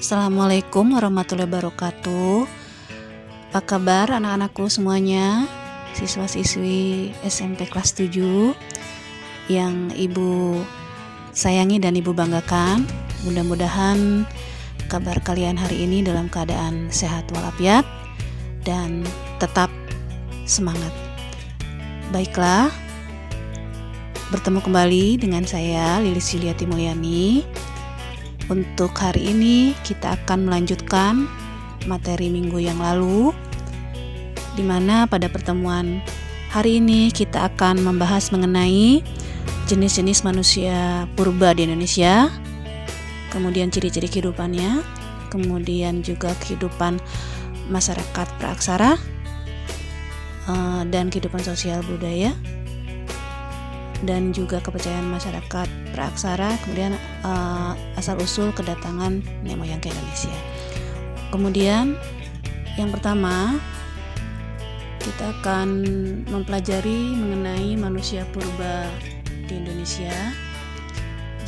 Assalamualaikum warahmatullahi wabarakatuh. Apa kabar anak-anakku semuanya? Siswa-siswi SMP kelas 7 yang Ibu sayangi dan Ibu banggakan. Mudah-mudahan kabar kalian hari ini dalam keadaan sehat walafiat dan tetap semangat. Baiklah, bertemu kembali dengan saya Lilis Yuliati Mulyani. Untuk hari ini kita akan melanjutkan materi minggu yang lalu, di mana pada pertemuan hari ini kita akan membahas mengenai jenis-jenis manusia purba di Indonesia, kemudian ciri-ciri kehidupannya, kemudian juga kehidupan masyarakat praaksara dan kehidupan sosial budaya, dan juga kepercayaan masyarakat praaksara, kemudian asal-usul kedatangan nenek moyang ke Indonesia. Kemudian yang pertama kita akan mempelajari mengenai manusia purba di Indonesia.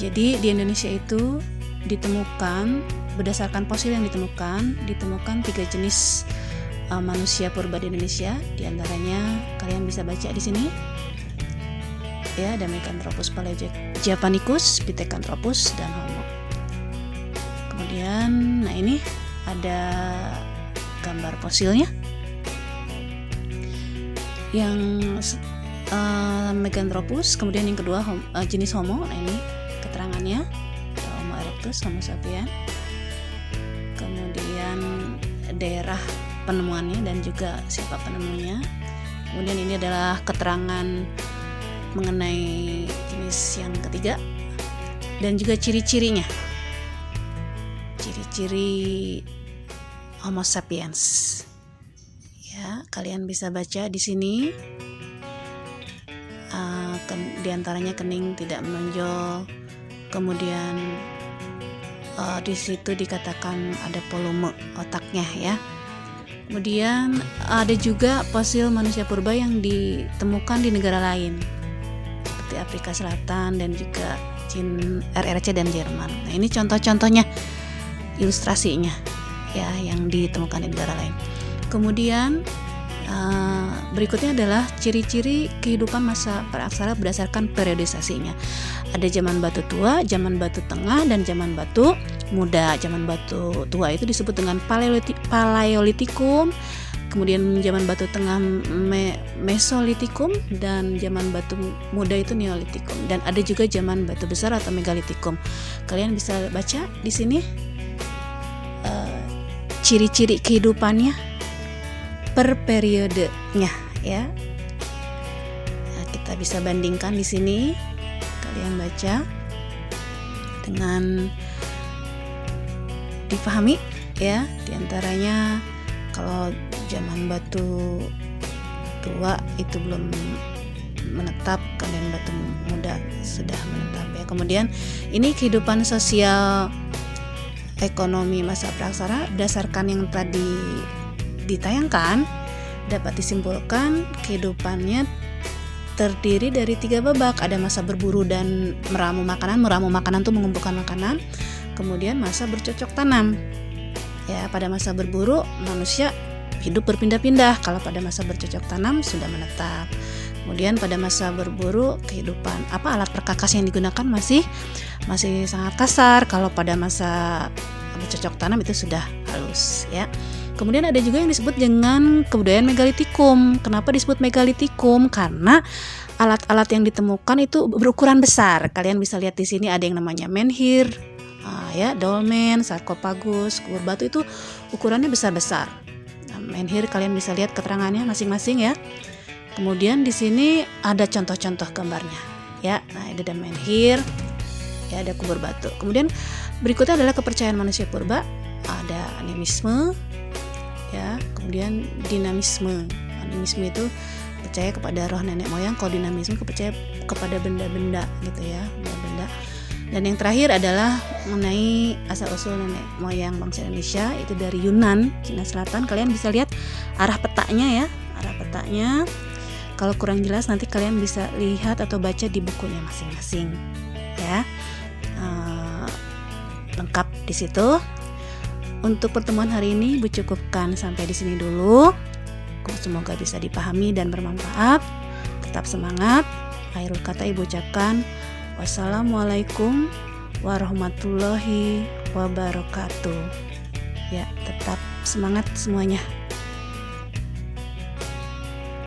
Jadi di Indonesia itu ditemukan, berdasarkan fosil yang ditemukan 3 jenis manusia purba di Indonesia. Di antaranya kalian bisa baca di sini. Ya, ada Meganthropus paleojapanicus, Pithecanthropus, dan Homo. Kemudian, nah ini ada gambar fosilnya. Yang Meganthropus, kemudian yang kedua jenis Homo. Nah ini keterangannya, Homo erectus, Homo sapiens. Kemudian daerah penemuannya dan juga siapa penemunya. Kemudian ini adalah keterangan mengenai jenis yang ketiga dan juga ciri-cirinya, ciri-ciri Homo sapiens. Ya, kalian bisa baca di sini. Di antaranya kening tidak menonjol, kemudian di situ dikatakan ada volume otaknya ya. Kemudian ada juga fosil manusia purba yang ditemukan di negara lain, seperti Afrika Selatan dan juga RRC dan Jerman. Nah ini contoh-contohnya, ilustrasinya ya yang ditemukan di negara lain. Kemudian berikutnya adalah ciri-ciri kehidupan masa praaksara berdasarkan periodisasinya. Ada zaman batu tua, zaman batu tengah, dan zaman batu muda. Zaman batu tua itu disebut dengan Paleolitikum. Kemudian zaman batu tengah Mesolitikum, dan zaman batu muda itu Neolitikum, dan ada juga zaman batu besar atau Megalitikum. Kalian bisa baca di sini ciri-ciri kehidupannya per periodenya ya. Nah, kita bisa bandingkan di sini. Kalian baca dengan dipahami ya. Di antaranya kalau zaman batu tua itu belum menetap, kemudian batu muda sudah menetap ya. Kemudian ini kehidupan sosial ekonomi masa praaksara berdasarkan yang tadi ditayangkan, dapat disimpulkan kehidupannya terdiri dari 3 babak. Ada masa berburu dan meramu makanan. Meramu makanan itu mengumpulkan makanan. Kemudian masa bercocok tanam. Ya, pada masa berburu manusia hidup berpindah-pindah. Kalau pada masa bercocok tanam sudah menetap. Kemudian pada masa berburu kehidupan alat perkakas yang digunakan masih sangat kasar. Kalau pada masa bercocok tanam itu sudah halus ya. Kemudian ada juga yang disebut dengan kebudayaan Megalitikum. Kenapa disebut Megalitikum? Karena alat-alat yang ditemukan itu berukuran besar. Kalian bisa lihat di sini ada yang namanya menhir, ya, dolmen, sarkofagus, kubur batu itu ukurannya besar-besar. Nah, menhir kalian bisa lihat keterangannya masing-masing ya. Kemudian di sini ada contoh-contoh gambarnya, ya. Nah, ada menhir, ya, ada kubur batu. Kemudian berikutnya adalah kepercayaan manusia purba. Ada animisme, ya. Kemudian dinamisme. Animisme itu percaya kepada roh nenek moyang. Kalau dinamisme percaya kepada benda-benda gitu ya, benda-benda. Dan yang terakhir adalah mengenai asal-usul nenek moyang bangsa Indonesia, itu dari Yunan, Cina Selatan. Kalian bisa lihat arah petanya ya, arah petanya. Kalau kurang jelas nanti kalian bisa lihat atau baca di bukunya masing-masing ya. Lengkap di situ. Untuk pertemuan hari ini Ibu cukupkan sampai di sini dulu. Semoga bisa dipahami dan bermanfaat. Tetap semangat. Akhirul kata Ibu ucapkan wassalamualaikum warahmatullahi wabarakatuh. Ya, tetap semangat semuanya.